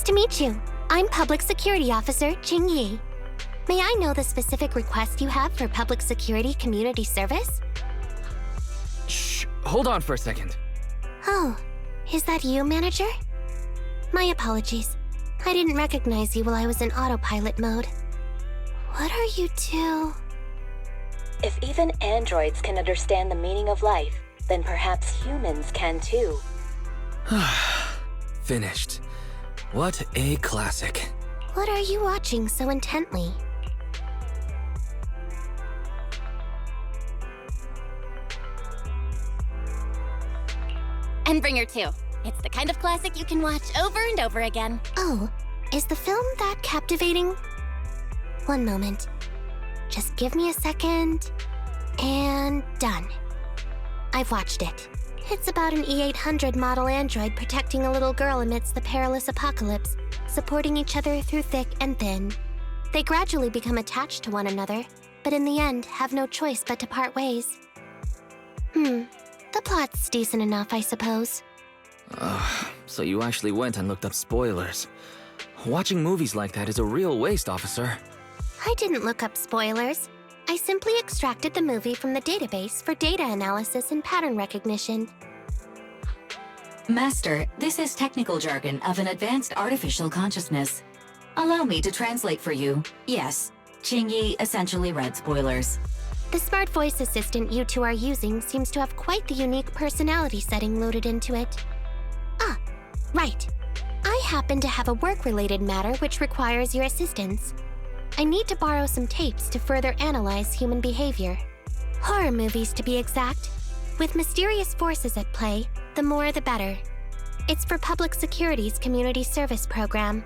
to meet you. I'm Public Security Officer ZQingyi. May I know the specific request you have for public security community service? Shh, hold on for a second. Oh, is that you, Manager? My apologies. I didn't recognize you while I was in autopilot mode. What are you two? If even androids can understand the meaning of life, then perhaps humans can too. Finished. What a classic. What are you watching so intently? Endbringer 2. It's the kind of classic you can watch over and over again. Oh, is the film that captivating? One moment. Just give me a second. And done. I've watched it. It's about an E-800 model android protecting a little girl amidst the perilous apocalypse, supporting each other through thick and thin. They gradually become attached to one another, but in the end have no choice but to part ways. The plot's decent enough, I suppose. So you actually went and looked up spoilers. Watching movies like that is a real waste, officer. I didn't look up spoilers. I simply extracted the movie from the database for data analysis and pattern recognition. Master, this is technical jargon of an advanced artificial consciousness. Allow me to translate for you. Yes, ZQingyi essentially read spoilers. The smart voice assistant you two are using seems to have quite the unique personality setting loaded into it. Ah, right. I happen to have a work-related matter which requires your assistance. I need to borrow some tapes to further analyze human behavior. Horror movies, to be exact. With mysterious forces at play, the more the better. It's for Public Security's community service program.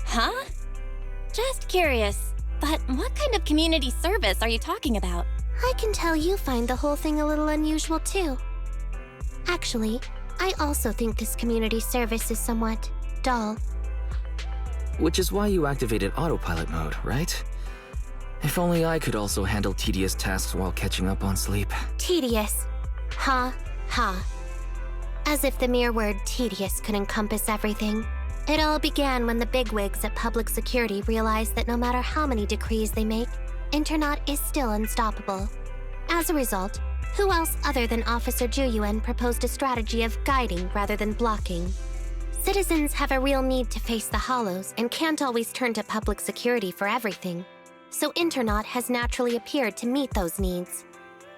Huh? Just curious, but what kind of community service are you talking about? I can tell you find the whole thing a little unusual, too. Actually, I also think this community service is somewhat dull. Which is why you activated autopilot mode, right? If only I could also handle tedious tasks while catching up on sleep. Tedious. Ha, ha. As if the mere word tedious could encompass everything. It all began when the bigwigs at Public Security realized that no matter how many decrees they make, Internet is still unstoppable. As a result, who else other than Officer Zhu proposed a strategy of guiding rather than blocking? Citizens have a real need to face the hollows and can't always turn to Public Security for everything. So Internet has naturally appeared to meet those needs.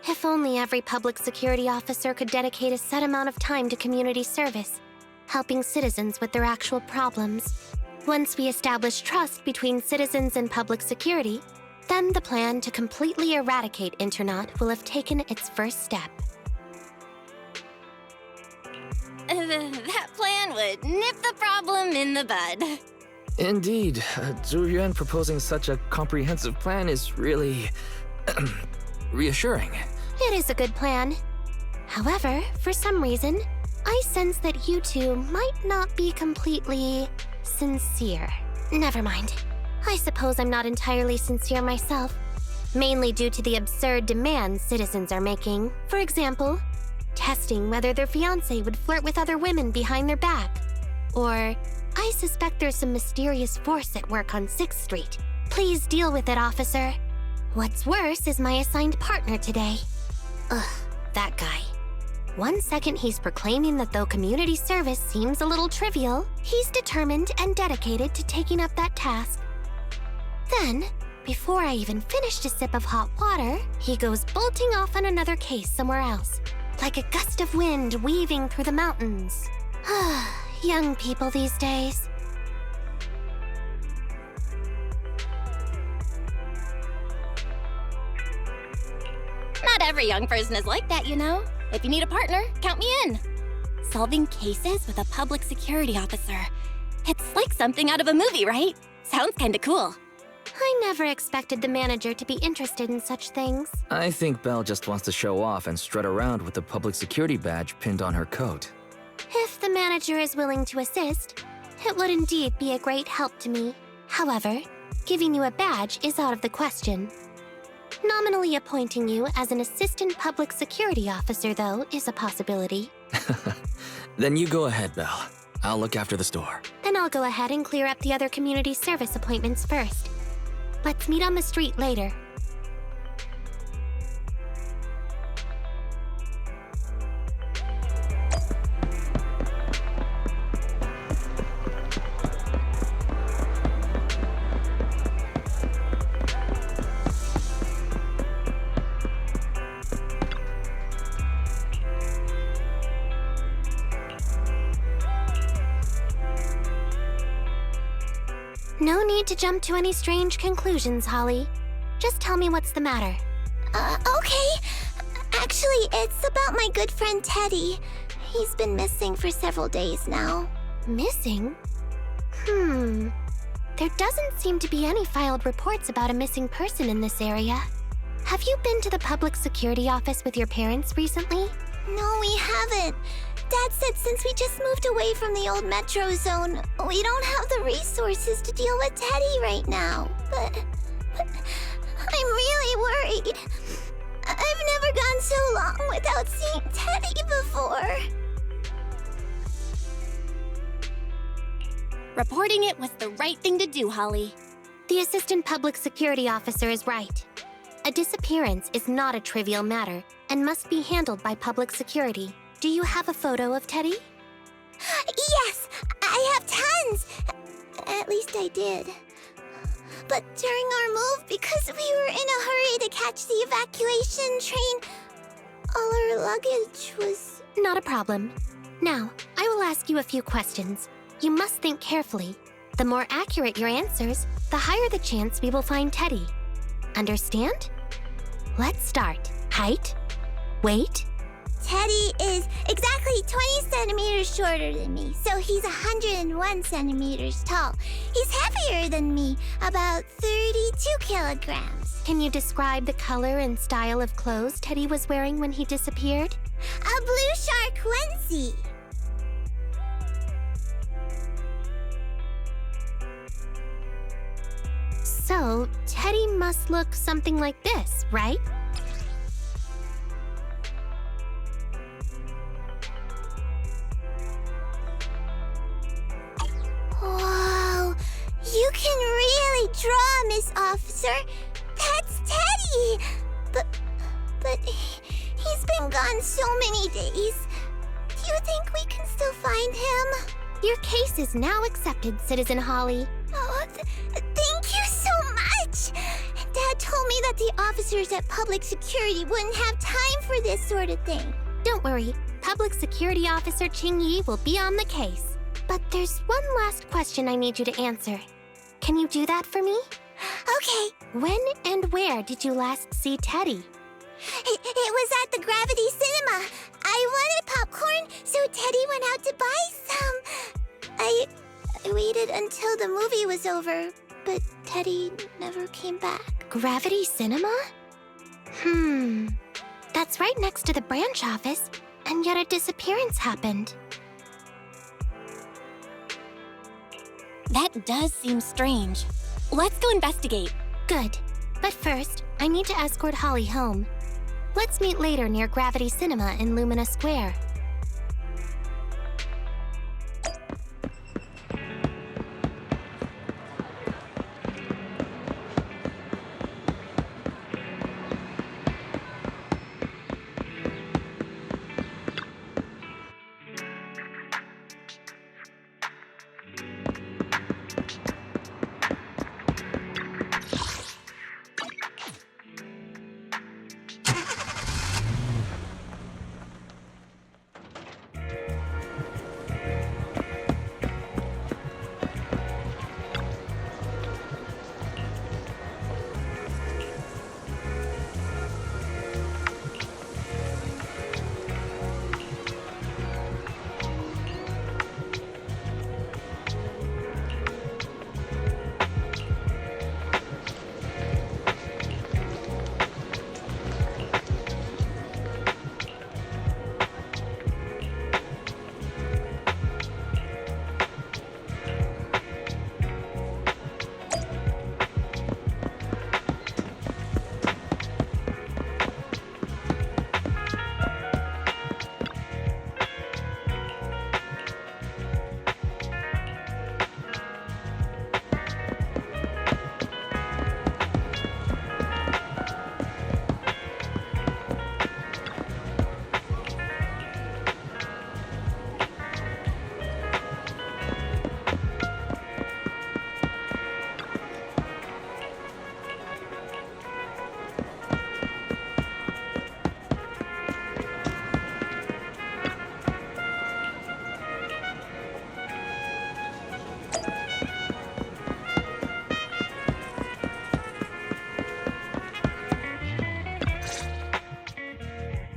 If only every Public Security officer could dedicate a set amount of time to community service, helping citizens with their actual problems. Once we establish trust between citizens and Public Security, then the plan to completely eradicate Internet will have taken its first step. That plan would nip the problem in the bud. Indeed, Zhu Yuan proposing such a comprehensive plan is really reassuring. It is a good plan. However, for some reason, I sense that you two might not be completely sincere. Never mind. I suppose I'm not entirely sincere myself, mainly due to the absurd demands citizens are making. For example, testing whether their fiancé would flirt with other women behind their back. Or, I suspect there's some mysterious force at work on 6th Street. Please deal with it, officer. What's worse is my assigned partner today. Ugh, that guy. One second he's proclaiming that though community service seems a little trivial, he's determined and dedicated to taking up that task. Then, before I even finished a sip of hot water, he goes bolting off on another case somewhere else, like a gust of wind weaving through the mountains. Young people these days. Not every young person is like that, you know. If you need a partner, count me in. Solving cases with a public security officer. It's like something out of a movie, right? Sounds kinda cool. I never expected the manager to be interested in such things. I think Belle just wants to show off and strut around with the public security badge pinned on her coat. If the manager is willing to assist, it would indeed be a great help to me. However, giving you a badge is out of the question. Nominally appointing you as an assistant public security officer, though, is a possibility. Then you go ahead, Belle. I'll look after the store. Then I'll go ahead and clear up the other community service appointments first. Let's meet on the street later. No need to jump to any strange conclusions, Holly. Just tell me what's the matter. Okay. Actually, it's about my good friend Teddy. He's been missing for several days now. Missing? There doesn't seem to be any filed reports about a missing person in this area. Have you been to the public security office with your parents recently? No, we haven't. Dad said since we just moved away from the old metro zone, we don't have the resources to deal with Teddy right now. But I'm really worried. I've never gone so long without seeing Teddy before. Reporting it was the right thing to do, Holly. The assistant public security officer is right. A disappearance is not a trivial matter and must be handled by public security. Do you have a photo of Teddy? Yes, I have tons. At least I did. But during our move, because we were in a hurry to catch the evacuation train, all our luggage was... Not a problem. Now, I will ask you a few questions. You must think carefully. The more accurate your answers, the higher the chance we will find Teddy. Understand? Let's start. Height, weight. Teddy is exactly 20 centimeters shorter than me, so he's 101 centimeters tall. He's heavier than me, about 32 kilograms. Can you describe the color and style of clothes Teddy was wearing when he disappeared? A blue shark onesie. So, Teddy must look something like this, right? Whoa, you can really draw, Miss Officer. That's Teddy. But he's been gone so many days. Do you think we can still find him? Your case is now accepted, Citizen Holly. Oh, thank you so much. Dad told me that the officers at Public Security wouldn't have time for this sort of thing. Don't worry, Public Security Officer ZQingyi will be on the case. But there's one last question I need you to answer. Can you do that for me? Okay. When and where did you last see Teddy? It was at the Gravity Cinema. I wanted popcorn, so Teddy went out to buy some. I waited until the movie was over, but Teddy never came back. Gravity Cinema? That's right next to the branch office, and yet a disappearance happened. That does seem strange. Let's go investigate. Good. But first, I need to escort Holly home. Let's meet later near Gravity Cinema in Lumina Square.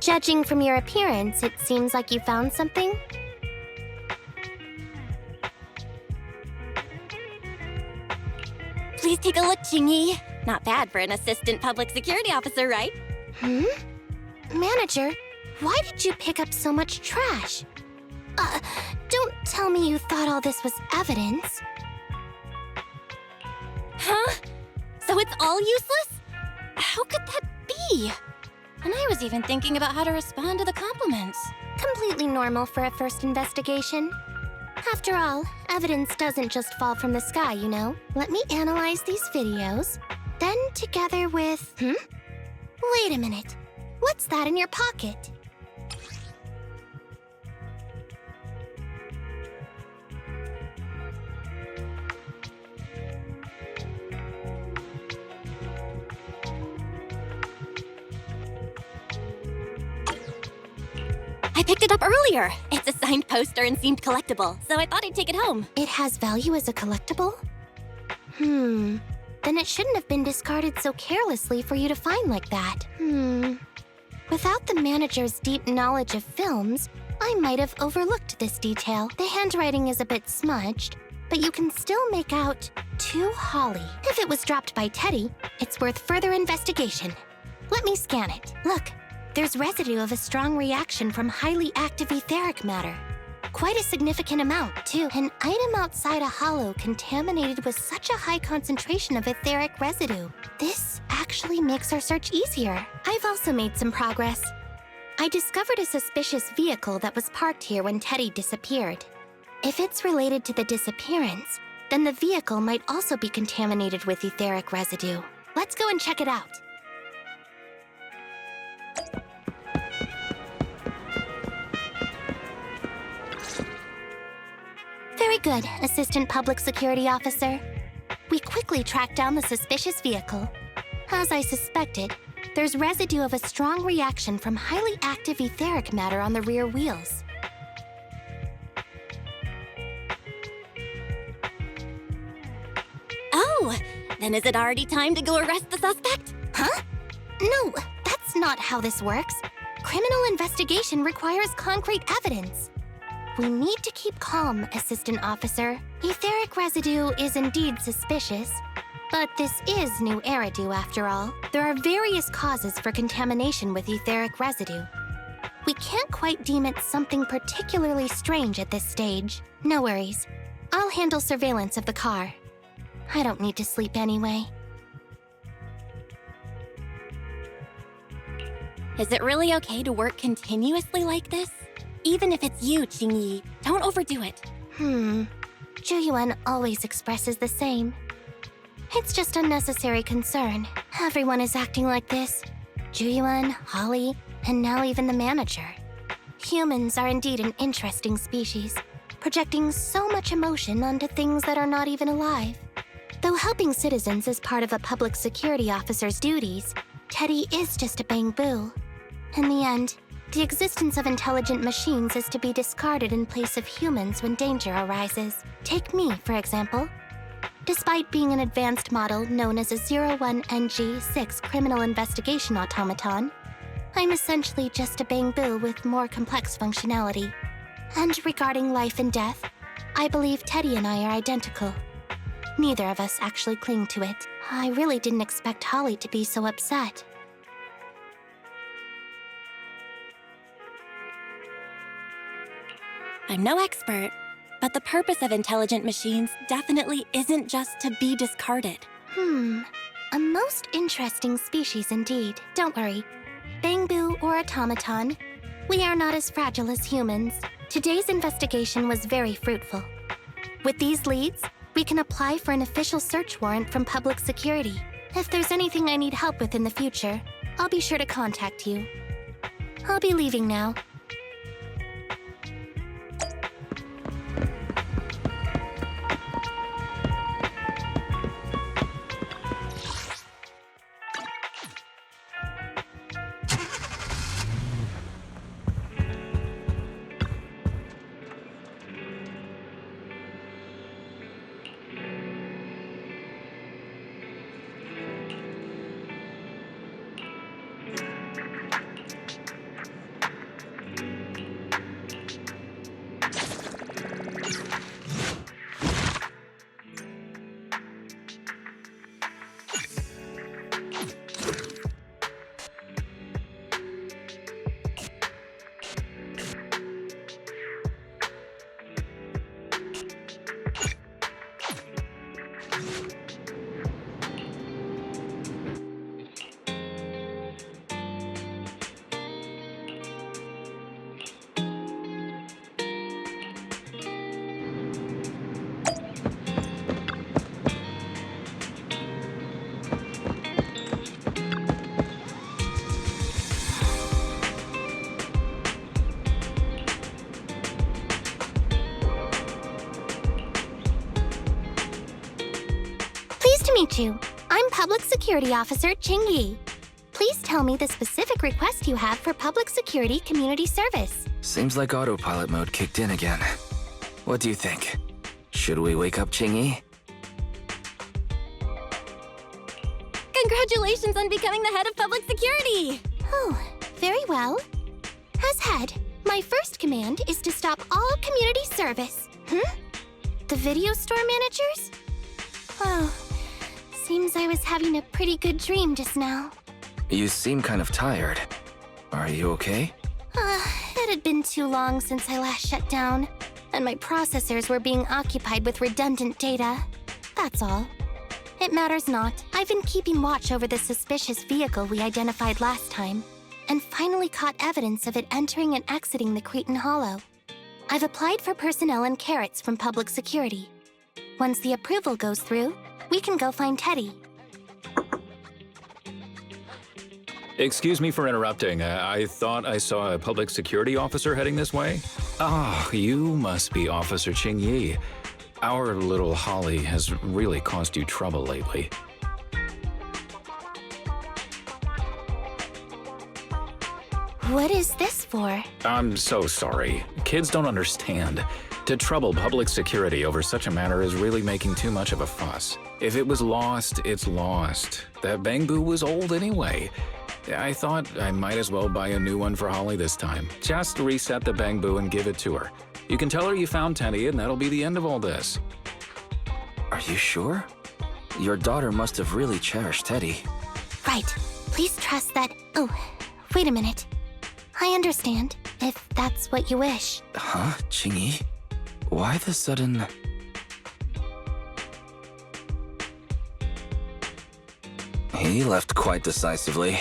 Judging from your appearance, it seems like you found something. Please take a look, Qingyi. Not bad for an assistant public security officer, right? Manager, why did you pick up so much trash? Don't tell me you thought all this was evidence. Huh? So it's all useless? How could that be? And I was even thinking about how to respond to the compliments. Completely normal for a first investigation. After all, evidence doesn't just fall from the sky, you know. Let me analyze these videos. Then together with... Wait a minute. What's that in your pocket? I picked it up earlier. It's a signed poster and seemed collectible, so I thought I'd take it home. It has value as a collectible? Then it shouldn't have been discarded so carelessly for you to find like that. Without the manager's deep knowledge of films, I might have overlooked this detail. The handwriting is a bit smudged, but you can still make out "To Holly." If it was dropped by Teddy, it's worth further investigation. Let me scan it. Look, there's residue of a strong reaction from highly active etheric matter. Quite a significant amount, too. An item outside a hollow contaminated with such a high concentration of etheric residue. This actually makes our search easier. I've also made some progress. I discovered a suspicious vehicle that was parked here when Teddy disappeared. If it's related to the disappearance, then the vehicle might also be contaminated with etheric residue. Let's go and check it out. Very good, Assistant Public Security Officer. We quickly tracked down the suspicious vehicle. As I suspected, there's residue of a strong reaction from highly active etheric matter on the rear wheels. Oh, then is it already time to go arrest the suspect? Huh? No, that's not how this works. Criminal investigation requires concrete evidence. We need to keep calm, Assistant Officer. Etheric residue is indeed suspicious, but this is new Eridu after all. There are various causes for contamination with etheric residue. We can't quite deem it something particularly strange at this stage. No worries. I'll handle surveillance of the car. I don't need to sleep anyway. Is it really okay to work continuously like this? Even if it's you, Qingyi, don't overdo it. Zhu always expresses the same. It's just unnecessary concern. Everyone is acting like this. Zhu, Holly, and now even the manager. Humans are indeed an interesting species, projecting so much emotion onto things that are not even alive. Though helping citizens is part of a public security officer's duties, Teddy is just a bang-boo. In the end, the existence of intelligent machines is to be discarded in place of humans when danger arises. Take me, for example. Despite being an advanced model known as a 01NG6 criminal investigation automaton, I'm essentially just a bang-boo with more complex functionality. And regarding life and death, I believe Teddy and I are identical. Neither of us actually cling to it. I really didn't expect Holly to be so upset. I'm no expert, but the purpose of intelligent machines definitely isn't just to be discarded. A most interesting species indeed. Don't worry. Bang-boo or automaton, we are not as fragile as humans. Today's investigation was very fruitful. With these leads, we can apply for an official search warrant from public security. If there's anything I need help with in the future, I'll be sure to contact you. I'll be leaving now. meet you. I'm Public Security Officer ZQingyi. Please tell me the specific request you have for Public Security Community Service. Seems like autopilot mode kicked in again. What do you think? Should we wake up ZQingyi? Congratulations on becoming the head of public security! Oh, very well. As head, my first command is to stop all community service. The video store managers? Oh, seems I was having a pretty good dream just now. You seem kind of tired. Are you okay? It had been too long since I last shut down, and my processors were being occupied with redundant data. That's all. It matters not. I've been keeping watch over the suspicious vehicle we identified last time, and finally caught evidence of it entering and exiting the Cretan Hollow. I've applied for personnel and carrots from public security. Once the approval goes through, we can go find Teddy. Excuse me for interrupting. I thought I saw a public security officer heading this way. Ah, you must be Officer ZQingyi. Our little Holly has really caused you trouble lately. What is this for? I'm so sorry. Kids don't understand. To trouble public security over such a matter is really making too much of a fuss. If it was lost, it's lost. That Bangbu was old anyway. I thought I might as well buy a new one for Holly this time. Just reset the Bangbu and give it to her. You can tell her you found Teddy and that'll be the end of all this. Are you sure? Your daughter must have really cherished Teddy. Right. Please trust that... Oh, wait a minute. I understand, if that's what you wish. Huh, ZQingyi? Why the sudden... He left quite decisively.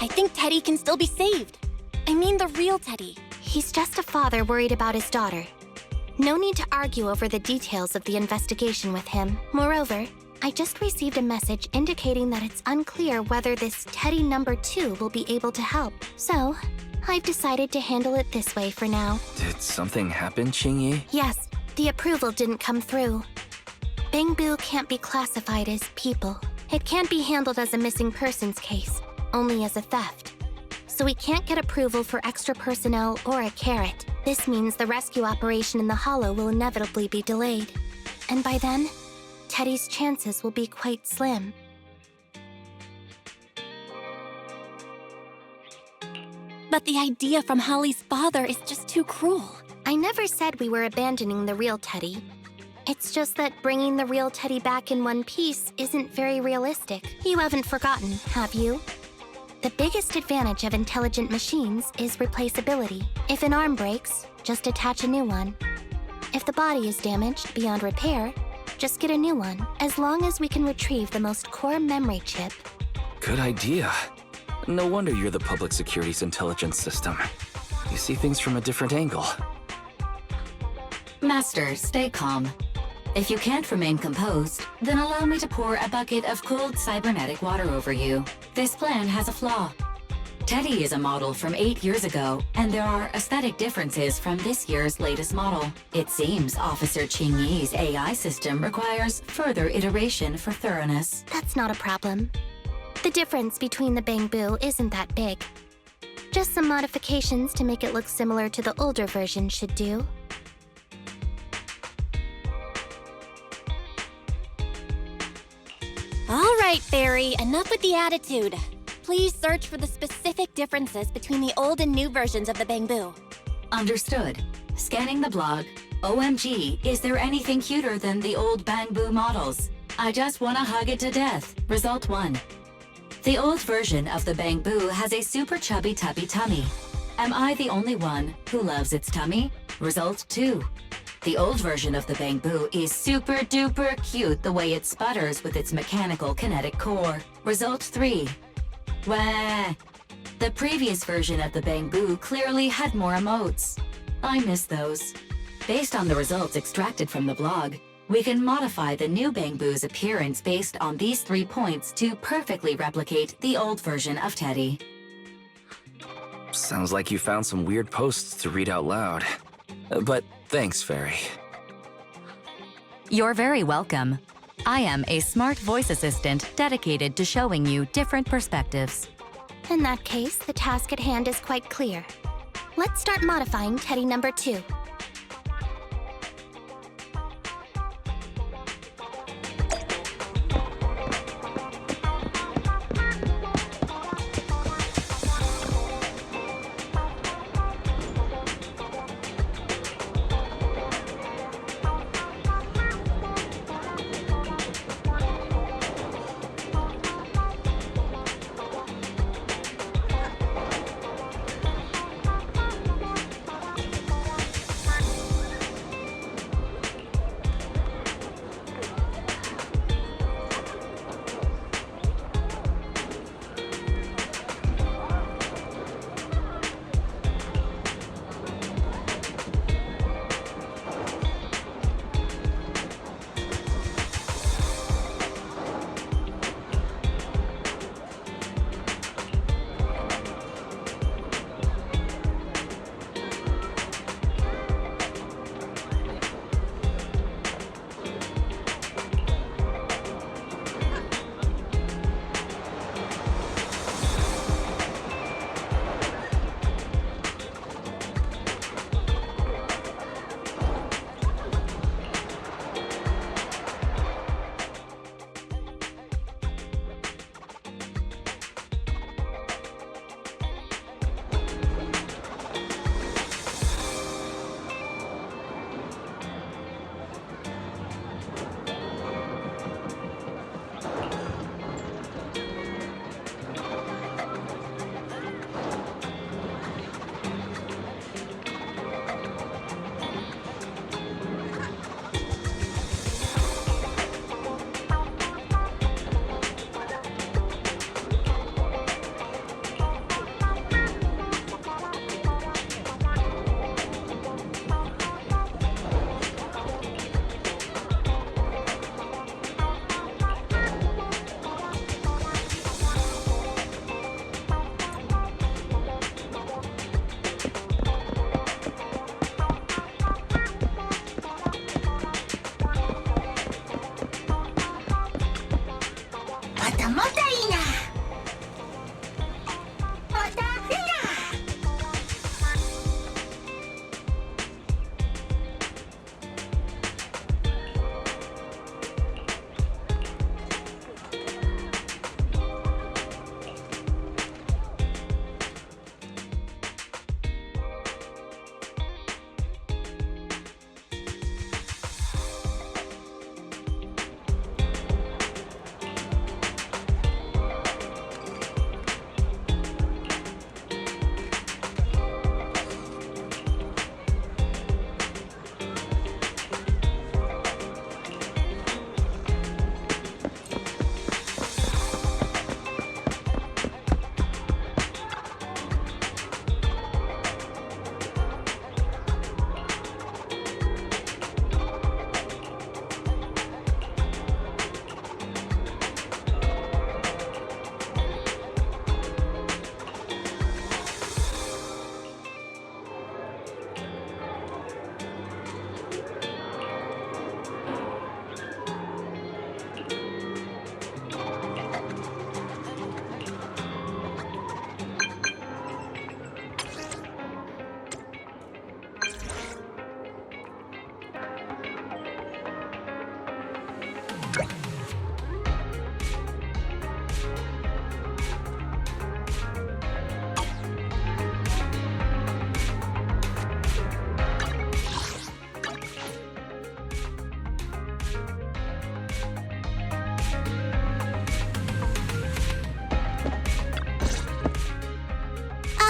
I think Teddy can still be saved. I mean the real Teddy. He's just a father worried about his daughter. No need to argue over the details of the investigation with him. Moreover, I just received a message indicating that it's unclear whether this Teddy number 2 will be able to help. So, I've decided to handle it this way for now. Did something happen, ZQingyi? Yes, the approval didn't come through. Bangbu can't be classified as people. It can't be handled as a missing persons case, only as a theft. So we can't get approval for extra personnel or a carrot. This means the rescue operation in the Hollow will inevitably be delayed. And by then, Teddy's chances will be quite slim. But the idea from Holly's father is just too cruel. I never said we were abandoning the real Teddy. It's just that bringing the real Teddy back in one piece isn't very realistic. You haven't forgotten, have you? The biggest advantage of intelligent machines is replaceability. If an arm breaks, just attach a new one. If the body is damaged beyond repair, just get a new one. As long as we can retrieve the most core memory chip. Good idea. No wonder you're the public security's intelligence system. You see things from a different angle. Master, stay calm. If you can't remain composed, then allow me to pour a bucket of cold cybernetic water over you. This plan has a flaw. Teddy is a model from 8 years ago, and there are aesthetic differences from this year's latest model. It seems Officer ZQingyi's AI system requires further iteration for thoroughness. That's not a problem. The difference between the Bangbu isn't that big. Just some modifications to make it look similar to the older version should do. All right, Fairy, enough with the attitude. Please search for the specific differences between the old and new versions of the Bangbu. Understood. Scanning the blog. OMG, is there anything cuter than the old Bangbu models? I just wanna hug it to death. Result 1. The old version of the Bangbu has a super chubby tubby tummy. Am I the only one who loves its tummy? Result 2. The old version of the Bangbu is super duper cute the way it sputters with its mechanical kinetic core. Result 3. Wah! The previous version of the Bangbu clearly had more emotes. I miss those. Based on the results extracted from the blog, we can modify the new Bangbu's appearance based on these 3 points to perfectly replicate the old version of Teddy. Sounds like you found some weird posts to read out loud. But thanks, Fairy. You're very welcome. I am a smart voice assistant dedicated to showing you different perspectives. In that case, the task at hand is quite clear. Let's start modifying Teddy number 2.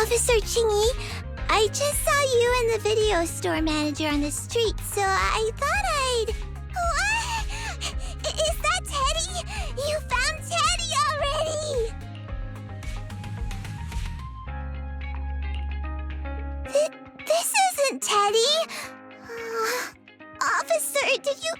Officer Qingyi, I just saw you and the video store manager on the street, so I thought I'd... What? Is that Teddy? You found Teddy already! This isn't Teddy! Officer, did you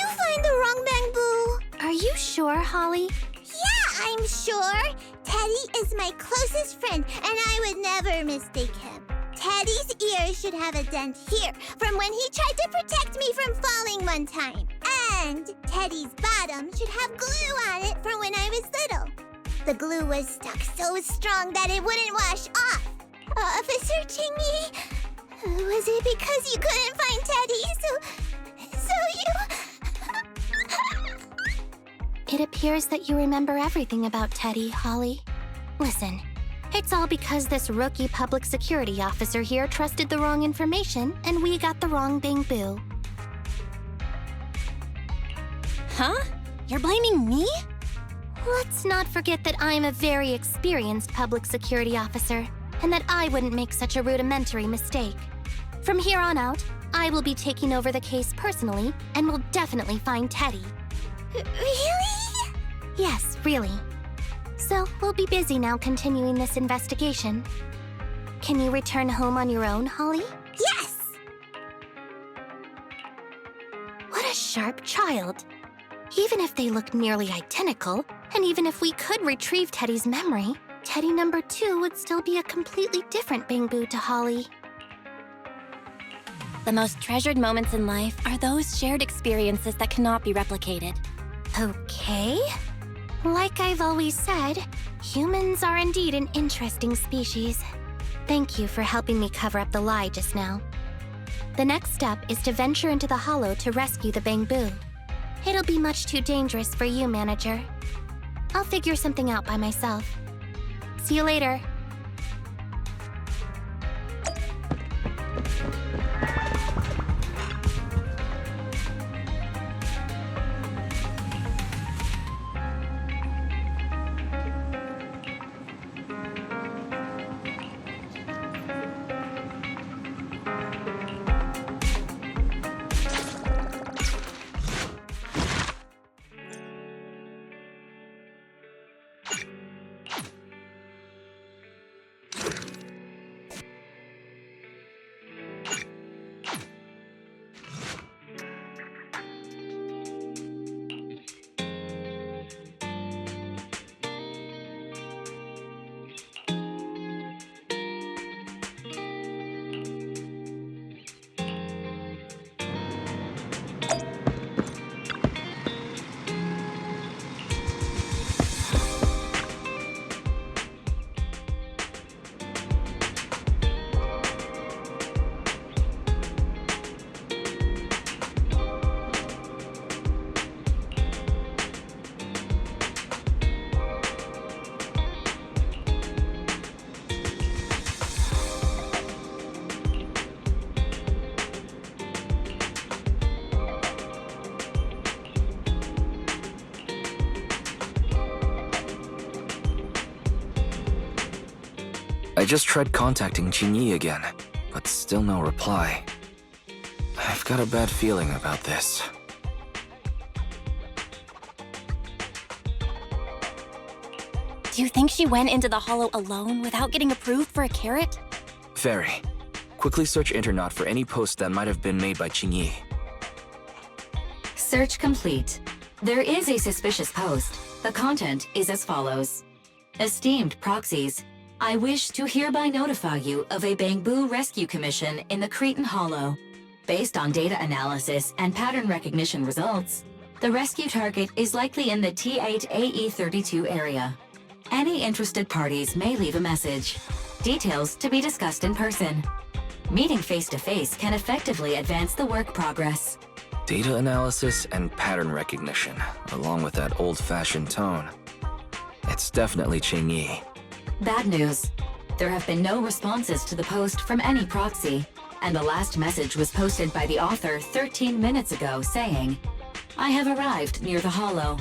find the wrong bamboo? Are you sure, Holly? Yeah, I'm sure. Teddy is my closest friend, and I would never mistake him. Teddy's ear should have a dent here from when he tried to protect me from falling one time. And Teddy's bottom should have glue on it from when I was little. The glue was stuck so strong that it wouldn't wash off. Officer Qingyi, was it because you couldn't find Teddy, so you... It appears that you remember everything about Teddy, Holly. Listen, it's all because this rookie public security officer here trusted the wrong information and we got the wrong Bang-Boo. Huh? You're blaming me? Let's not forget that I'm a very experienced public security officer and that I wouldn't make such a rudimentary mistake. From here on out, I will be taking over the case personally and will definitely find Teddy. Really? Yes, really. So, we'll be busy now continuing this investigation. Can you return home on your own, Holly? Yes! What a sharp child. Even if they look nearly identical, and even if we could retrieve Teddy's memory, Teddy number 2 would still be a completely different Bang-Boo to Holly. The most treasured moments in life are those shared experiences that cannot be replicated. Okay. Like I've always said, humans are indeed an interesting species. Thank you for helping me cover up the lie just now. The next step is to venture into the hollow to rescue the Bang-Boo. It'll be much too dangerous for you, Manager. I'll figure something out by myself. See you later. I just tried contacting ZQingyi again, but still no reply. I've got a bad feeling about this. Do you think she went into the hollow alone without getting approved for a carrot? Very. Quickly search Internet for any post that might have been made by ZQingyi. Search complete. There is a suspicious post. The content is as follows. Esteemed proxies, I wish to hereby notify you of a Bang-Boo rescue commission in the Cretan Hollow. Based on data analysis and pattern recognition results, the rescue target is likely in the T8AE32 area. Any interested parties may leave a message. Details to be discussed in person. Meeting face-to-face can effectively advance the work progress. Data analysis and pattern recognition, along with that old-fashioned tone. It's definitely ZQingyi. Bad news. There have been no responses to the post from any proxy, and the last message was posted by the author 13 minutes ago saying, I have arrived near the hollow.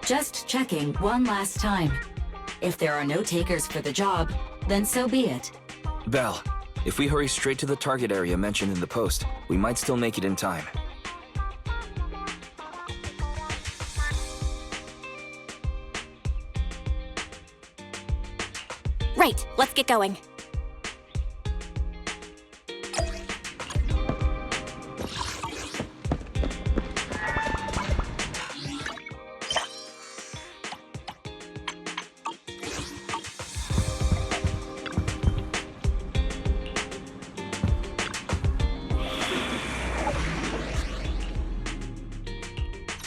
Just checking one last time. If there are no takers for the job, then so be it. Belle, if we hurry straight to the target area mentioned in the post, we might still make it in time. Right, let's get going.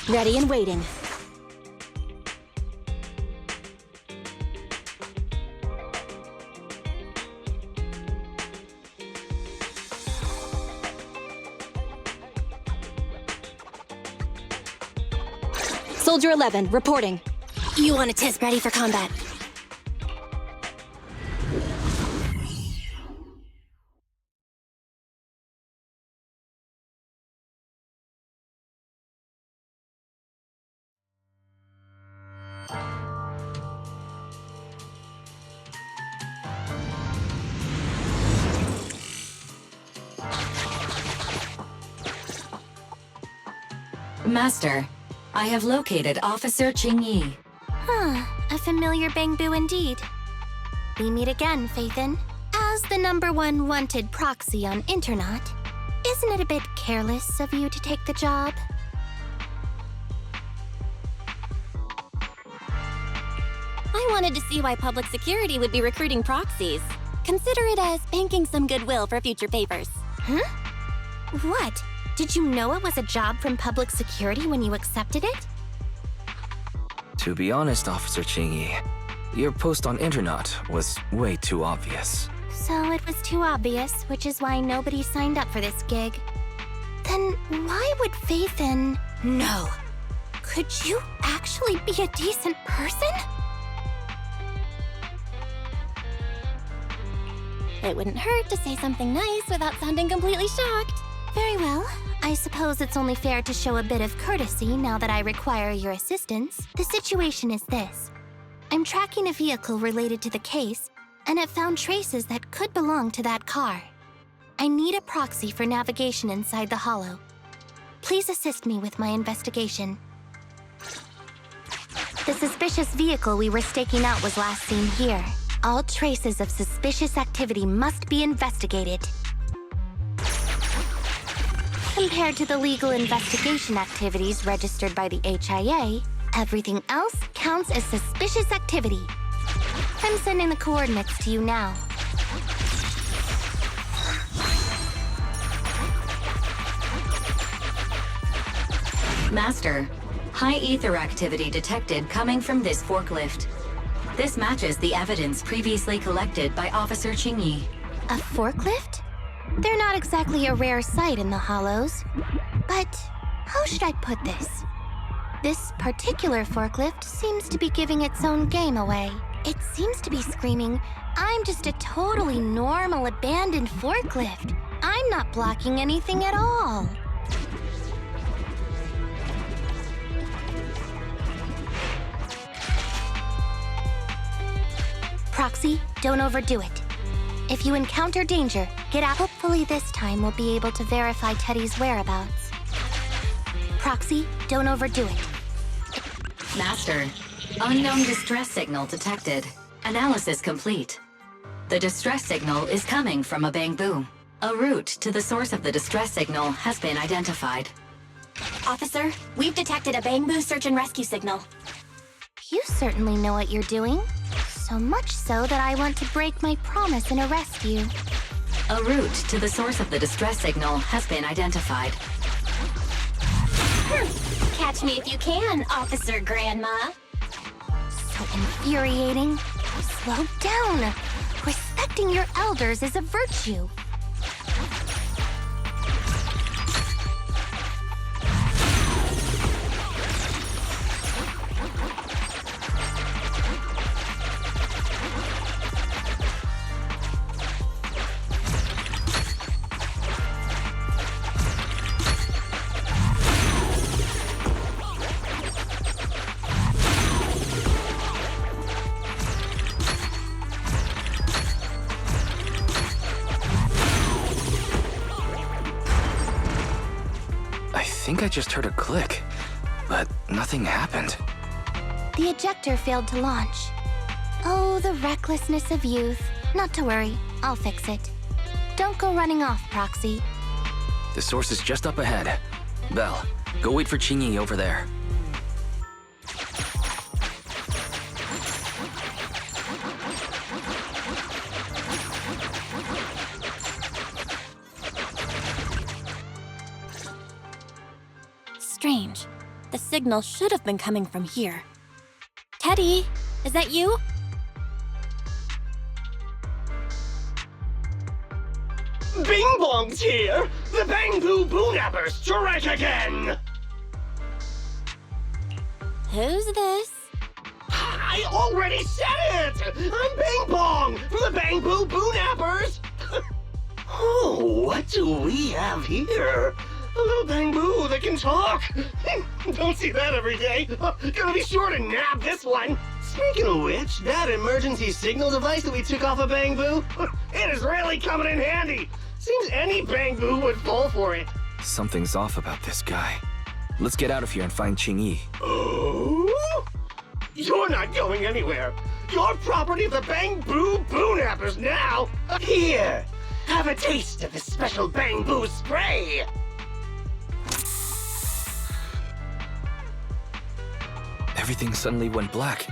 Ready and waiting. Soldier 11, reporting. You want a test ready for combat. Master, I have located Officer ZQingyi. A familiar Bangbu indeed. We meet again, Faithin. As the #1 wanted proxy on Internet, isn't it a bit careless of you to take the job? I wanted to see why public security would be recruiting proxies. Consider it as banking some goodwill for future papers. Huh? What? Did you know it was a job from public security when you accepted it? To be honest, Officer ZQingyi, your post on Internet was way too obvious. So it was too obvious, which is why nobody signed up for this gig. Then why would Faithin... No. Could you actually be a decent person? It wouldn't hurt to say something nice without sounding completely shocked. Very well. I suppose it's only fair to show a bit of courtesy now that I require your assistance. The situation is this. I'm tracking a vehicle related to the case, and it found traces that could belong to that car. I need a proxy for navigation inside the hollow. Please assist me with my investigation. The suspicious vehicle we were staking out was last seen here. All traces of suspicious activity must be investigated. Compared to the legal investigation activities registered by the HIA, everything else counts as suspicious activity. I'm sending the coordinates to you now. Master, high ether activity detected coming from this forklift. This matches the evidence previously collected by Officer ZQingyi. A forklift? They're not exactly a rare sight in the Hollows. But how should I put this? This particular forklift seems to be giving its own game away. It seems to be screaming, "I'm just a totally normal abandoned forklift. I'm not blocking anything at all." Proxy, don't overdo it. If you encounter danger, get out. Hopefully this time we'll be able to verify Teddy's whereabouts. Proxy, don't overdo it. Master, unknown distress signal detected. Analysis complete. The distress signal is coming from a Bangbu. A route to the source of the distress signal has been identified. Officer, we've detected a Bangbu search and rescue signal. You certainly know what you're doing. So much so that I want to break my promise and arrest you. A route to the source of the distress signal has been identified. Catch me if you can, Officer Grandma. So infuriating. Slow down. Respecting your elders is a virtue. I think I just heard a click, but nothing happened. The ejector failed to launch. Oh, the recklessness of youth. Not to worry, I'll fix it. Don't go running off, Proxy. The source is just up ahead. Belle, go wait for ZQingyi over there. Strange. The signal should have been coming from here. Teddy, is that you? Bing Bong's here! The Bang-Boo Boo-Nappers strike again! Who's this? I already said it! I'm Bing Bong from the Bang-Boo Boo-Nappers! Oh, what do we have here? A little Bang-Boo that can talk! Don't see that every day. Gonna be sure to nab this one! Speaking of which, that emergency signal device that we took off of Bang-Boo, it is really coming in handy! Seems any Bang-Boo would fall for it. Something's off about this guy. Let's get out of here and find Qingyi. Oh? You're not going anywhere. You're property of the Bang-Boo Boo-Nappers now. Here, have a taste of this special Bang-Boo spray. Everything suddenly went black.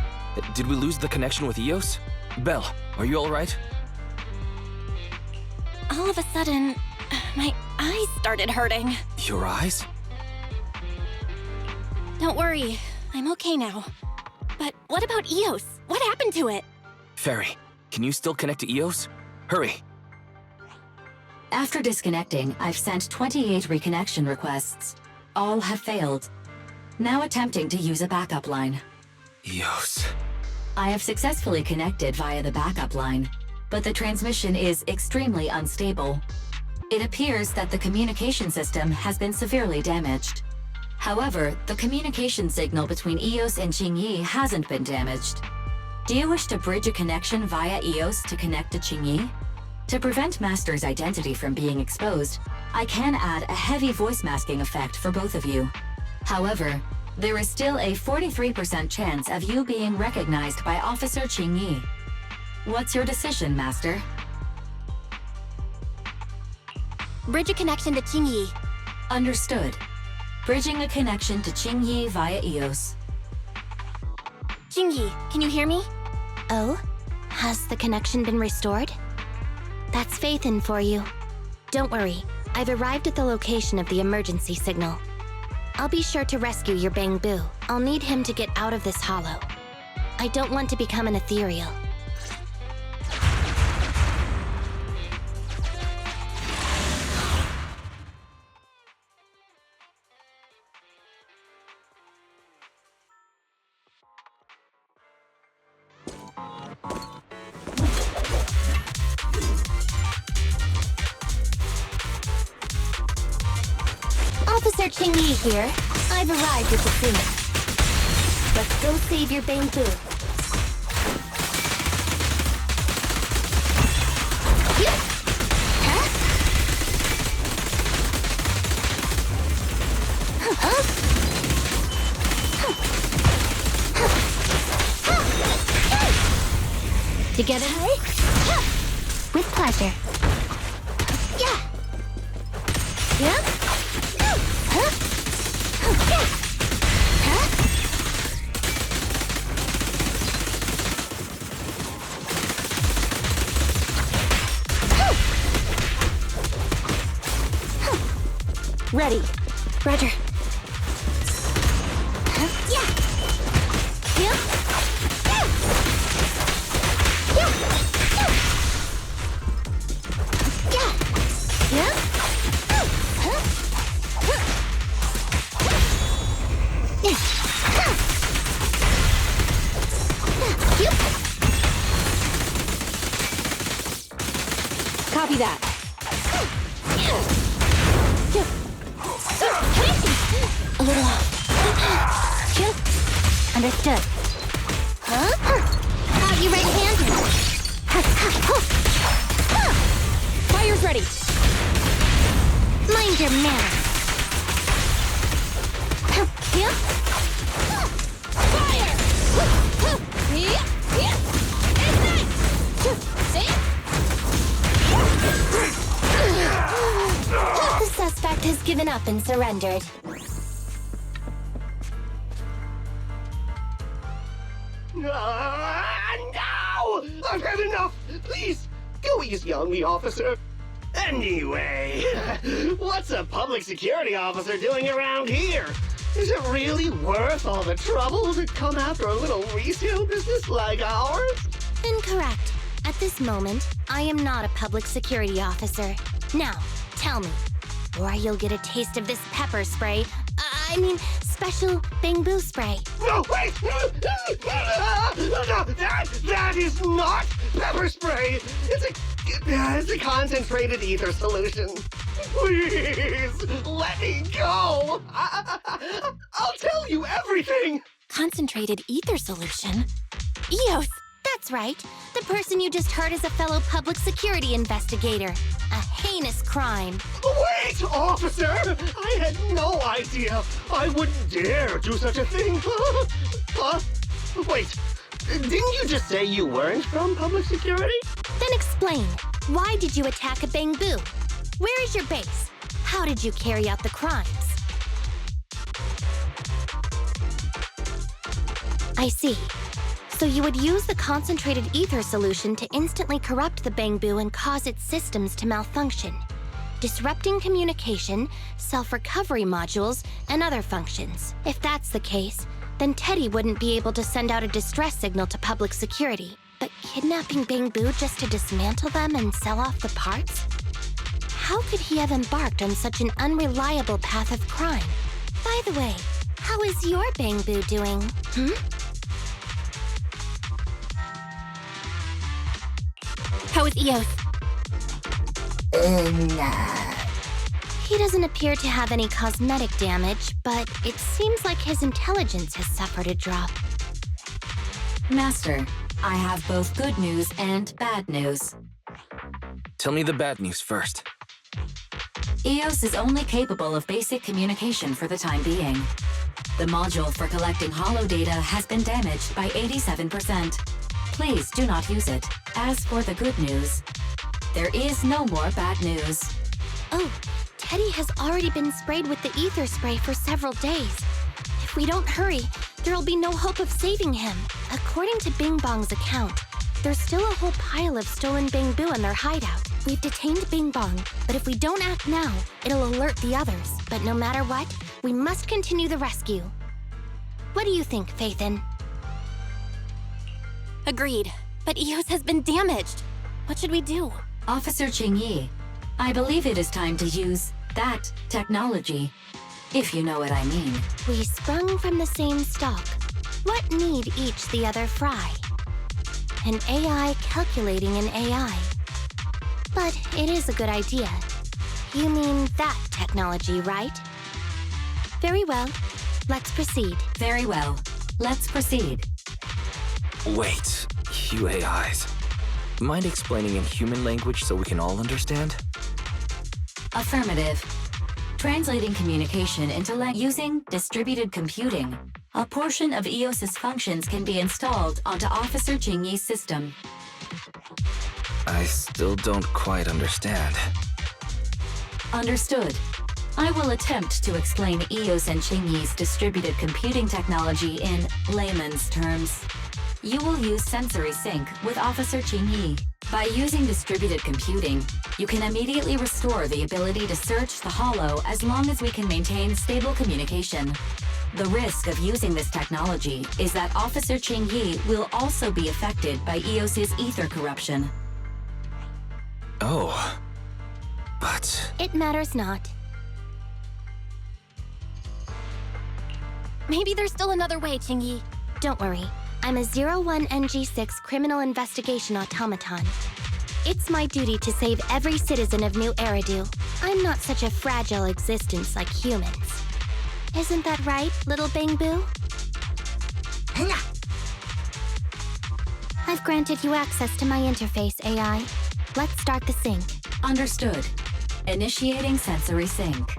Did we lose the connection with Eos? Belle, are you alright? All of a sudden, my eyes started hurting. Your eyes? Don't worry, I'm okay now. But what about Eos? What happened to it? Fairy, can you still connect to Eos? Hurry! After disconnecting, I've sent 28 reconnection requests. All have failed. Now attempting to use a backup line. Eos. I have successfully connected via the backup line, but the transmission is extremely unstable. It appears that the communication system has been severely damaged. However, the communication signal between Eos and Qingyi hasn't been damaged. Do you wish to bridge a connection via Eos to connect to Qingyi? To prevent Master's identity from being exposed, I can add a heavy voice masking effect for both of you. However, there is still a 43% chance of you being recognized by Officer Qingyi. What's your decision, Master? Bridge a connection to Qingyi. Understood. Bridging a connection to Qingyi via Eos. Qingyi, can you hear me? Oh? Has the connection been restored? That's Faithin for you. Don't worry, I've arrived at the location of the emergency signal. I'll be sure to rescue your Bang-Boo. I'll need him to get out of this hollow. I don't want to become an ethereal. Officer Qingyi here. I've arrived at the scene. Let's go save your Bang-Boo. Together? With pleasure. Yeah. Yeah. Ready. Roger. Yeah. Yeah. Copy that. A little off. Understood. Got you red-handed. Fire's ready. Mind your manners. Fire! Ignite! See? The suspect has given up and surrendered. No! I've had enough! Please, go easy on me, officer. Anyway, what's a public security officer doing around here? Is it really worth all the trouble to come after a little resale business like ours? Incorrect. At this moment, I am not a public security officer. Now, tell me, or you'll get a taste of this pepper spray. Special bamboo spray. No, wait! That is not pepper spray! It's a concentrated ether solution. Please, let me go! I'll tell you everything! Concentrated ether solution? Eos! That's right. The person you just heard is a fellow public security investigator. A heinous crime. Wait, officer! I had no idea. I wouldn't dare do such a thing. Wait, didn't you just say you weren't from public security? Then explain. Why did you attack a bamboo? Where is your base? How did you carry out the crimes? I see. So you would use the concentrated ether solution to instantly corrupt the bamboo and cause its systems to malfunction, disrupting communication, self-recovery modules, and other functions. If that's the case, then Teddy wouldn't be able to send out a distress signal to public security. But kidnapping bamboo just to dismantle them and sell off the parts? How could he have embarked on such an unreliable path of crime? By the way, how is your bamboo doing, How is Eos? He doesn't appear to have any cosmetic damage, but it seems like his intelligence has suffered a drop. Master, I have both good news and bad news. Tell me the bad news first. Eos is only capable of basic communication for the time being. The module for collecting holo data has been damaged by 87%. Please do not use it. As for the good news, there is no more bad news. Oh, Teddy has already been sprayed with the ether spray for several days. If we don't hurry, there'll be no hope of saving him. According to Bing Bong's account, there's still a whole pile of stolen bamboo in their hideout. We've detained Bing Bong, but if we don't act now, it'll alert the others. But no matter what, we must continue the rescue. What do you think, Faithin? Agreed. But Eos has been damaged. What should we do? Officer ZQingyi, I believe it is time to use that technology, if you know what I mean. We sprung from the same stalk. What need each the other fry? An AI calculating an AI. But it is a good idea. You mean that technology, right? Very well. Let's proceed. Very well. Let's proceed. Wait, you AIs. Mind explaining in human language so we can all understand? Affirmative. Translating communication into using distributed computing. A portion of EOS's functions can be installed onto Officer ZQingyi's system. I still don't quite understand. Understood. I will attempt to explain EOS and ZQingyi's distributed computing technology in layman's terms. You will use sensory sync with Officer ZQingyi. By using distributed computing, you can immediately restore the ability to search the holo as long as we can maintain stable communication. The risk of using this technology is that Officer ZQingyi will also be affected by EOS's ether corruption. Oh. But... It matters not. Maybe there's still another way, ZQingyi. Don't worry. I'm a 01NG6 criminal investigation automaton. It's my duty to save every citizen of New Eridu. I'm not such a fragile existence like humans. Isn't that right, little Bamboo? I've granted you access to my interface, AI. Let's start the sync. Understood. Initiating sensory sync.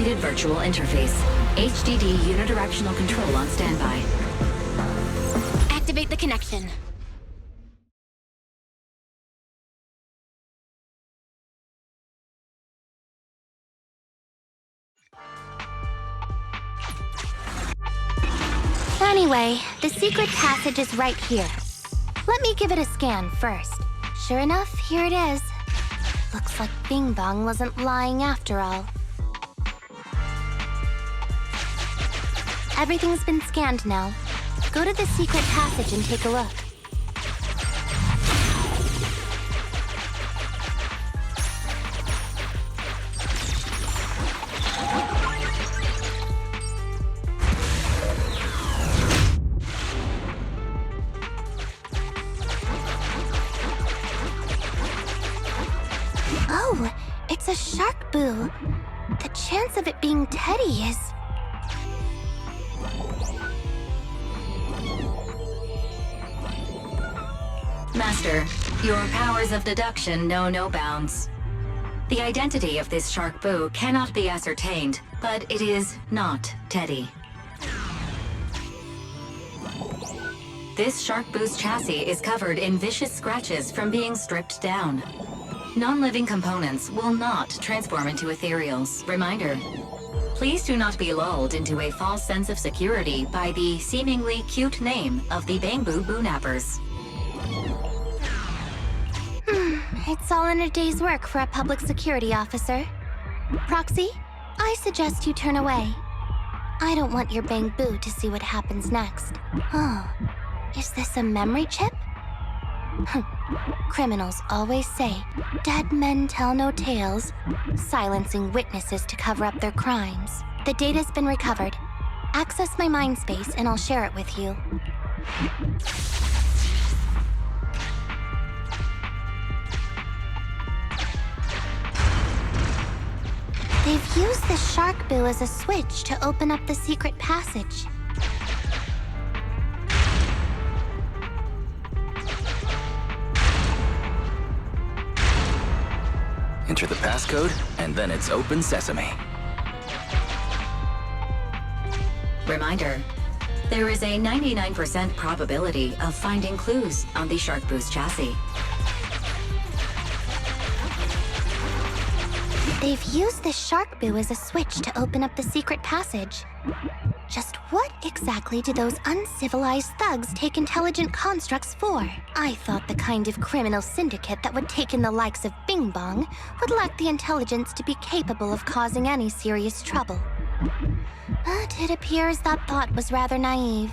distributed virtual interface. HDD unidirectional control on standby. Activate the connection. Anyway, the secret passage is right here. Let me give it a scan first. Sure enough, here it is. Looks like Bing Bong wasn't lying after all. Everything's been scanned now. Go to the secret passage and take a look. Oh, it's a shark boo. The chance of it being Teddy is... Master, your powers of deduction know no bounds. The identity of this shark boo cannot be ascertained, but it is not Teddy. This shark boo's chassis is covered in vicious scratches from being stripped down. Non-living components will not transform into ethereals. Reminder, please do not be lulled into a false sense of security by the seemingly cute name of the Bamboo Boonappers. It's all in a day's work for a public security officer. Proxy, I suggest you turn away. I don't want your Bamboo to see what happens next. Oh, is this a memory chip? Criminals always say, dead men tell no tales, silencing witnesses to cover up their crimes. The data's been recovered. Access my mind space and I'll share it with you. They've used the shark boo as a switch to open up the secret passage. Enter the passcode, and then it's open sesame. Reminder, there is a 99% probability of finding clues on the shark boo's chassis. They've used the shark boo as a switch to open up the secret passage. Just what exactly do those uncivilized thugs take intelligent constructs for? I thought the kind of criminal syndicate that would take in the likes of Bing Bong would lack the intelligence to be capable of causing any serious trouble. But it appears that thought was rather naive.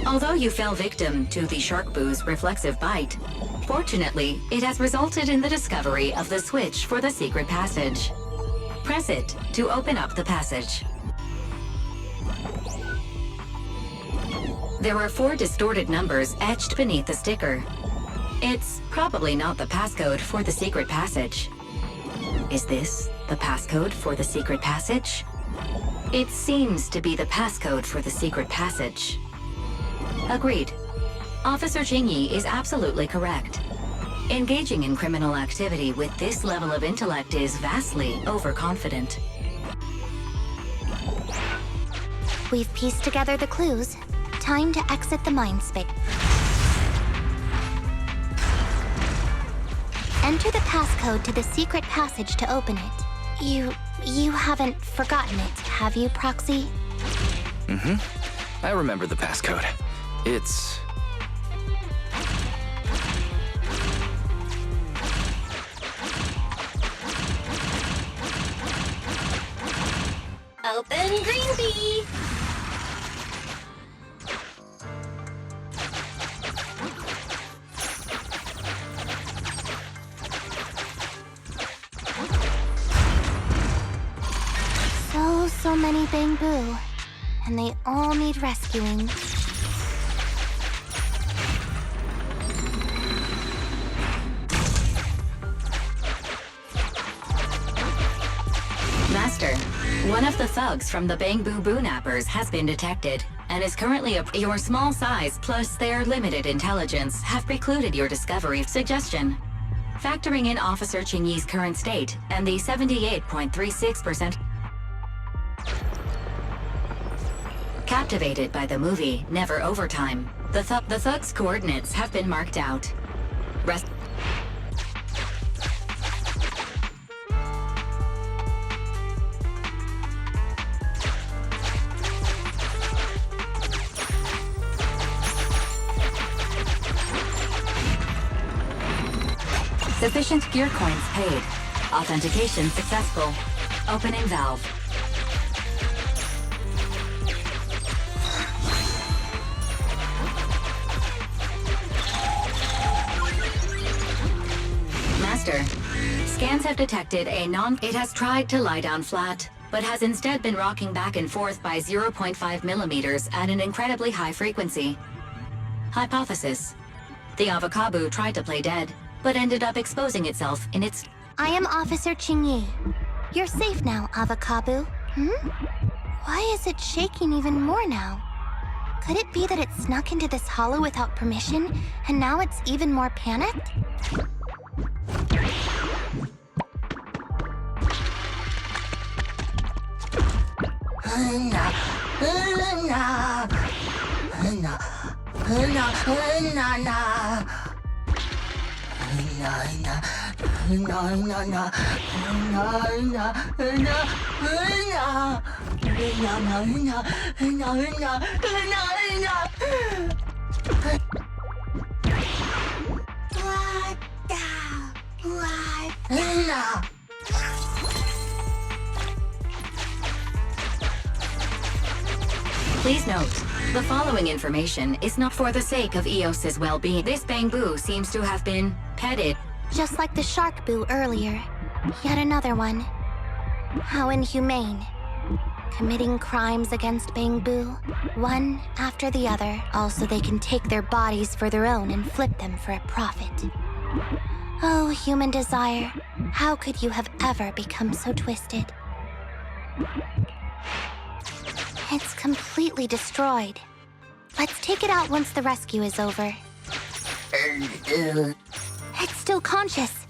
Although you fell victim to the shark boo's reflexive bite, fortunately, it has resulted in the discovery of the switch for the secret passage. Press it to open up the passage. There are 4 distorted numbers etched beneath the sticker. It's probably not the passcode for the secret passage. Is this the passcode for the secret passage? It seems to be the passcode for the secret passage. Agreed. Officer ZQingyi is absolutely correct. Engaging in criminal activity with this level of intellect is vastly overconfident. We've pieced together the clues. Time to exit the mind space. Enter the passcode to the secret passage to open it. You haven't forgotten it, have you, Proxy? I remember the passcode. It's... Open green bee! So many Bamboo, and they all need rescuing. Master, one of the thugs from the Bamboo Boonappers has been detected and is currently your small size plus their limited intelligence have precluded your discovery. Suggestion. Factoring in Officer Qingyi's current state and the 78.36%. Captivated by the movie Never Overtime, the thug's coordinates have been marked out. Rest. Sufficient gear coins paid. Authentication successful. Opening valve. Master, scans have detected a It has tried to lie down flat, but has instead been rocking back and forth by 0.5 millimeters at an incredibly high frequency. Hypothesis. The Avocabo tried to play dead, but ended up exposing itself in its... I am Officer Qingyi. You're safe now, Avocabo. Why is it shaking even more now? Could it be that it snuck into this hollow without permission, and now it's even more panicked? Please note, the following information is not for the sake of Eos's well-being. This Bangbu seems to have been petted. Just like the shark boo earlier. Yet another one. How inhumane. Committing crimes against Bangbu, one after the other. Also, they can take their bodies for their own and flip them for a profit. Oh, human desire, how could you have ever become so twisted? It's completely destroyed. Let's take it out once the rescue is over. It's still conscious.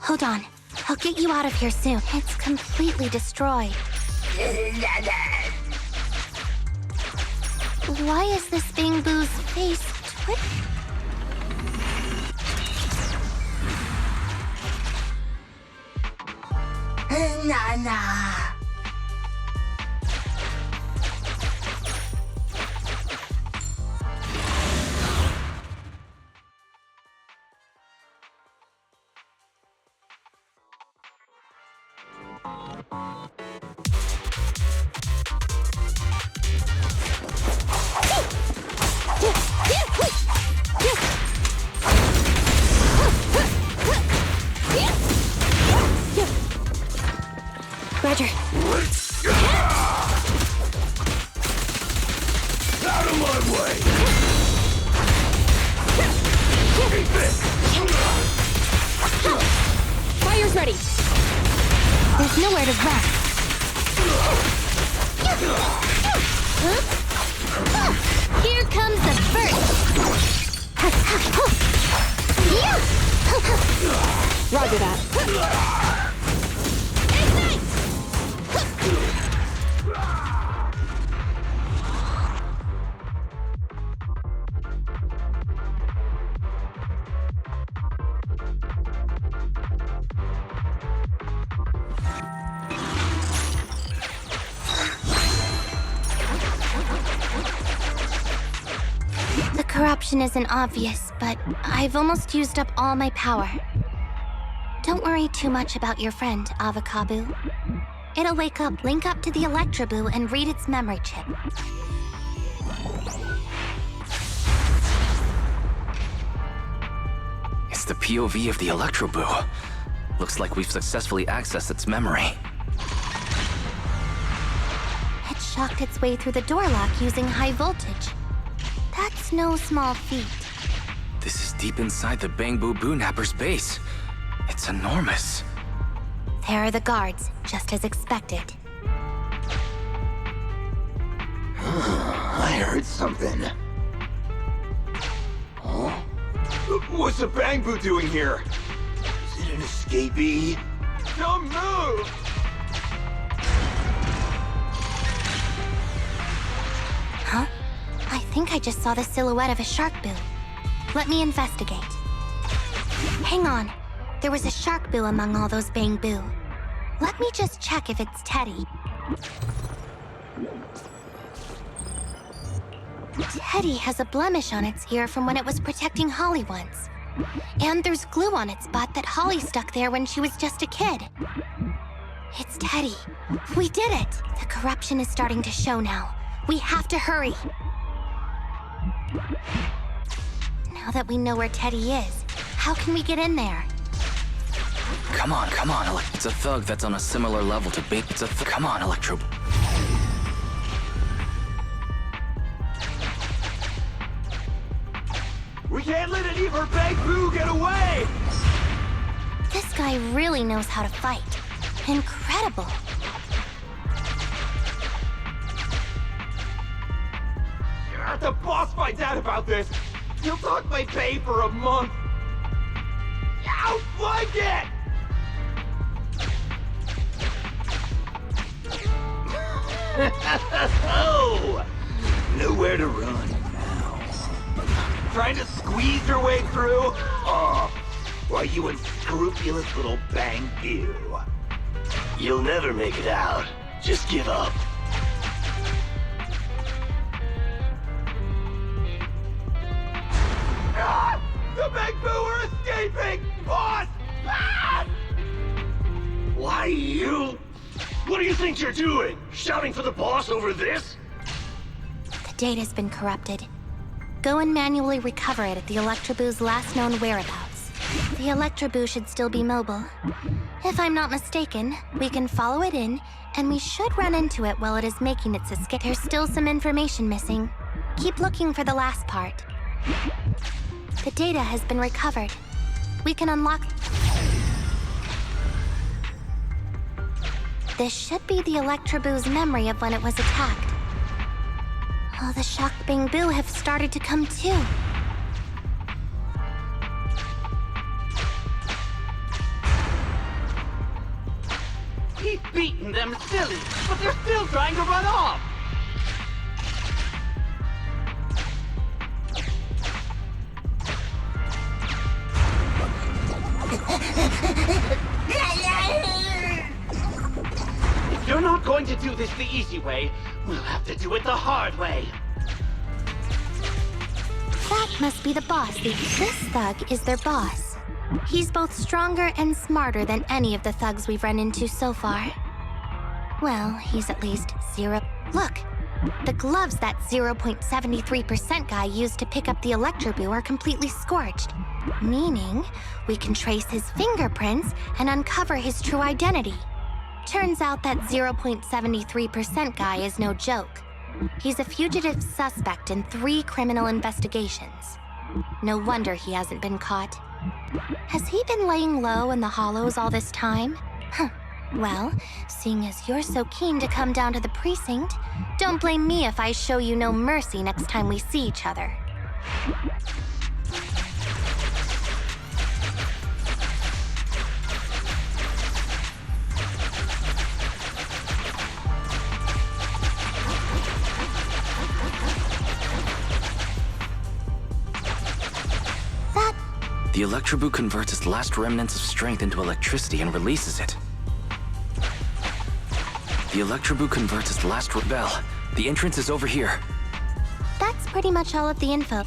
Hold on, I'll get you out of here soon. It's completely destroyed. Why is this Bangbu's face twitching? Roger. Out of my way! Fire's ready. There's nowhere to run. Here comes the first. Roger that. The corruption isn't obvious, but I've almost used up all my power. Don't worry too much about your friend, Avocabo. It'll wake up, link up to the Electroboo, and read its memory chip. It's the POV of the Electroboo. Looks like we've successfully accessed its memory. It shocked its way through the door lock using high voltage. That's no small feat. This is deep inside the Bangbu Boonapper's base. It's enormous. There are the guards, just as expected. I heard something. Huh? What's the Bangbu doing here? it an escapee? Don't move! Huh? I think I just saw the silhouette of a shark boo. Let me investigate. Hang on. There was a shark boo among all those bang boo. Let me just check if it's Teddy. Teddy has a blemish on its ear from when it was protecting Holly once. And there's glue on its butt that Holly stuck there when she was just a kid. It's Teddy. We did it! The corruption is starting to show now. We have to hurry. Now that we know where Teddy is, how can we get in there? Come on. It's a thug that's on a similar level to Big. Come on, Electro. We can't let any of her bang boo get away! This guy really knows how to fight. Incredible. If the boss finds out about this, he'll talk my pay for a month. I'll like it! Oh, nowhere to run now. Trying to squeeze your way through? Oh, why, you unscrupulous little bang boo. You'll never make it out. Just give up. Ah! The bang boo are escaping! Boss! Ah! Why, you... What do you think you're doing? Shouting for the boss over this? The data's been corrupted. Go and manually recover it at the Electroboo's last known whereabouts. The Electroboo should still be mobile. If I'm not mistaken, we can follow it in, and we should run into it while it is making its escape. There's still some information missing. Keep looking for the last part. The data has been recovered. We can unlock... This should be the Electroboo's memory of when it was attacked. Oh, the shock bang boo have started to come too. He's beaten them silly, but they're still trying to run off! If you're not going to do this the easy way, we'll have to do it the hard way. That must be the boss. This thug is their boss. He's both stronger and smarter than any of the thugs we've run into so far. Well, he's at least zero. Look, the gloves that 0.73% guy used to pick up the Electroboo are completely scorched, meaning we can trace his fingerprints and uncover his true identity. Turns out that 0.73% guy is no joke. He's a fugitive suspect in 3 criminal investigations. No wonder he hasn't been caught. Has he been laying low in the hollows all this time? Huh. Well, seeing as you're so keen to come down to the precinct, don't blame me if I show you no mercy next time we see each other. The Electroboo converts its last remnants of strength into electricity and releases it. The Electroboo converts its last rebel. The entrance is over here. That's pretty much all of the info.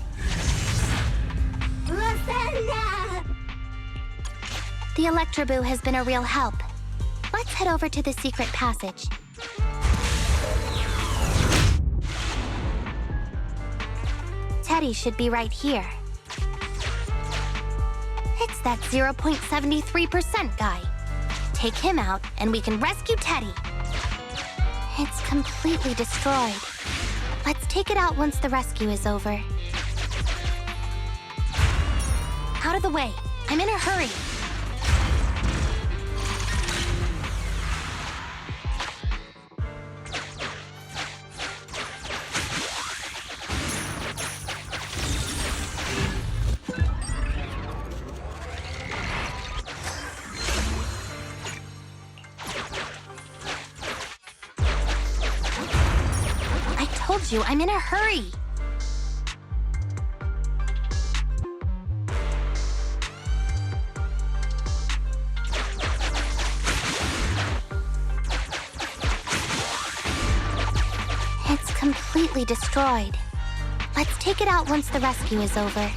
The Electroboo has been a real help. Let's head over to the secret passage. Teddy should be right here. It's that 0.73% guy. Take him out, and we can rescue Teddy. It's completely destroyed. Let's take it out once the rescue is over. Out of the way. I'm in a hurry. told you, I'm in a hurry. It's completely destroyed. Let's take it out once the rescue is over.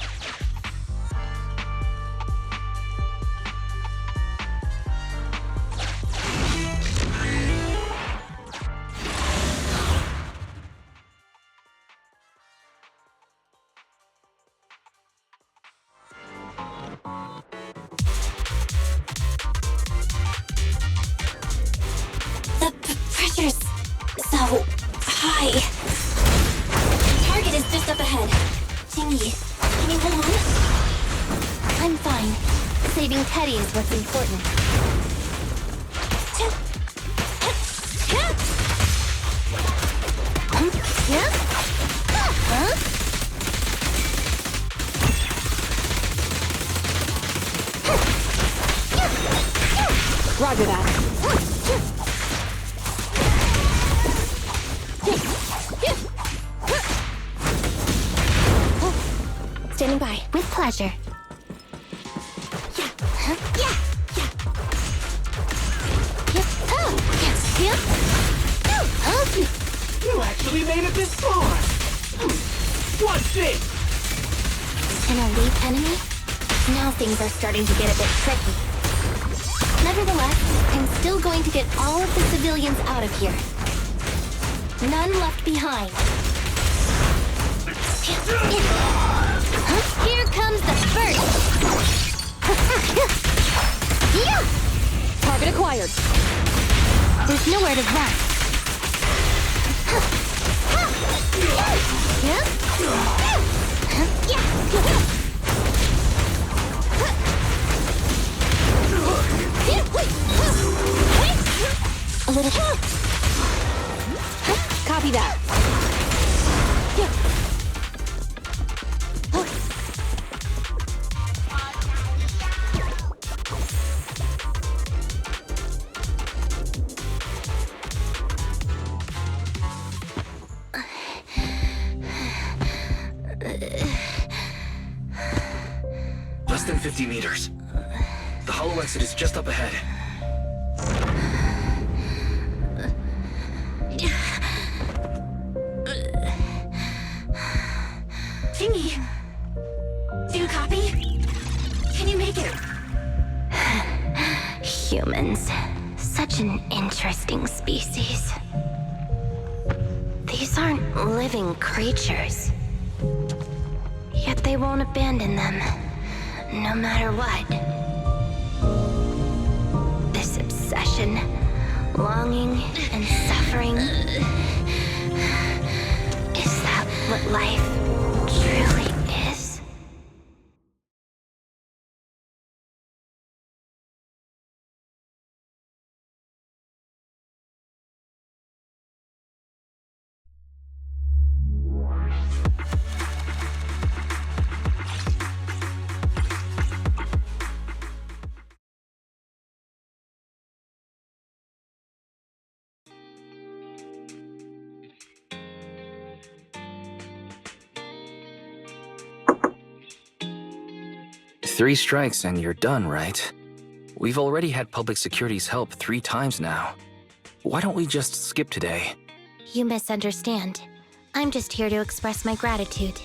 The pressure's so high. Target is just up ahead. Qingyi, can you hold on? I'm fine. Saving Teddy is what's important. Yeah? Huh? Roger that. Standing by. With pleasure. Yeah. Yeah. You actually made it this far! What's this? An elite enemy? Now things are starting to get a bit tricky. Nevertheless, I'm still going to get all of the civilians out of here. None left behind. Here comes the first! Target acquired. There's nowhere to run. A little. Copy that. Less than 50 meters. The hollow exit is just up ahead. Qingyi, do you copy? Can you make it? Humans. Such an interesting species. These aren't living creatures. Yet they won't abandon them, no matter what. This obsession, longing, and suffering. Is that what life truly is? Three strikes and you're done, right? We've already had public security's help 3 times now. Why don't we just skip today? You misunderstand. I'm just here to express my gratitude.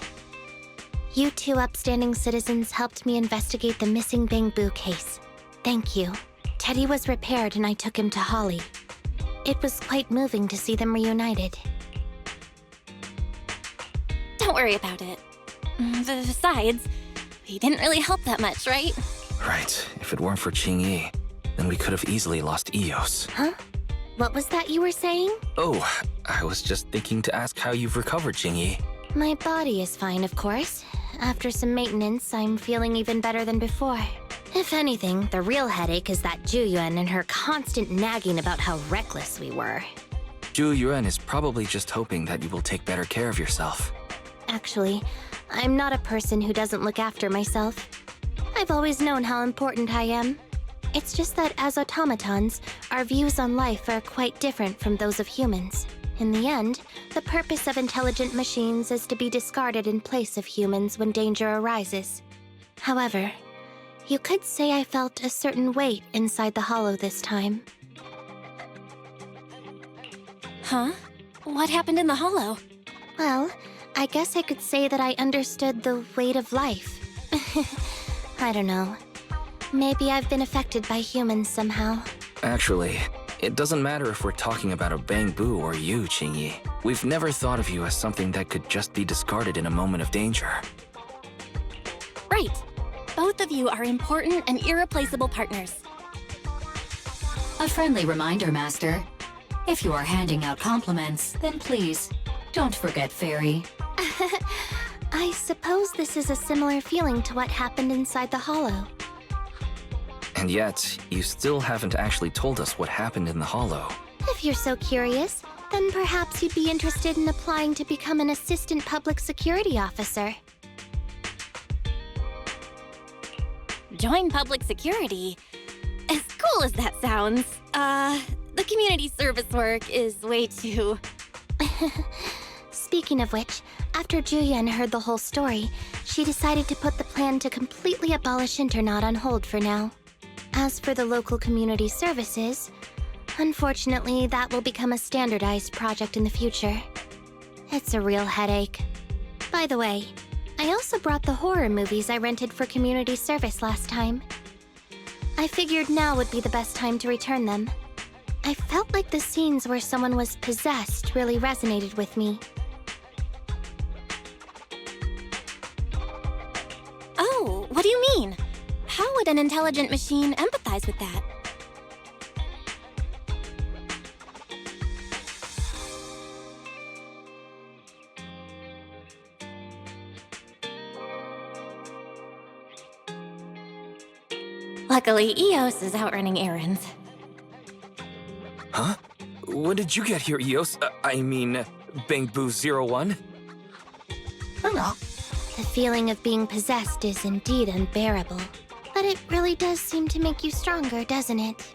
You two upstanding citizens helped me investigate the missing Bangbu case. Thank you. Teddy was repaired and I took him to Holly. It was quite moving to see them reunited. Don't worry about it. Besides, we didn't really help that much, right? Right. If it weren't for Qingyi, then we could have easily lost Eos. Huh? What was that you were saying? Oh, I was just thinking to ask how you've recovered, Qingyi. My body is fine, of course. After some maintenance, I'm feeling even better than before. If anything, the real headache is that Zhuyuan and her constant nagging about how reckless we were. Zhuyuan is probably just hoping that you will take better care of yourself. Actually, I'm not a person who doesn't look after myself. I've always known how important I am. It's just that as automatons, our views on life are quite different from those of humans. In the end, the purpose of intelligent machines is to be discarded in place of humans when danger arises. However, you could say I felt a certain weight inside the hollow this time. Huh? What happened in the hollow? Well, I guess I could say that I understood the weight of life. I don't know. Maybe I've been affected by humans somehow. Actually, it doesn't matter if we're talking about a Bangbu or you, Qingyi. We've never thought of you as something that could just be discarded in a moment of danger. Right. Both of you are important and irreplaceable partners. A friendly reminder, Master. If you are handing out compliments, then please, don't forget Fairy. I suppose this is a similar feeling to what happened inside the hollow. And yet, you still haven't actually told us what happened in the hollow. If you're so curious, then perhaps you'd be interested in applying to become an assistant public security officer. Join public security? As cool as that sounds, the community service work is way too... Speaking of which, after Juyen heard the whole story, she decided to put the plan to completely abolish Internaut on hold for now. As for the local community services, unfortunately, that will become a standardized project in the future. It's a real headache. By the way, I also brought the horror movies I rented for community service last time. I figured now would be the best time to return them. I felt like the scenes where someone was possessed really resonated with me. Oh, what do you mean? How would an intelligent machine empathize with that? Luckily, Eos is out running errands. Huh? When did you get here, Eos? I mean, Bangbu 01? The feeling of being possessed is indeed unbearable. But it really does seem to make you stronger, doesn't it?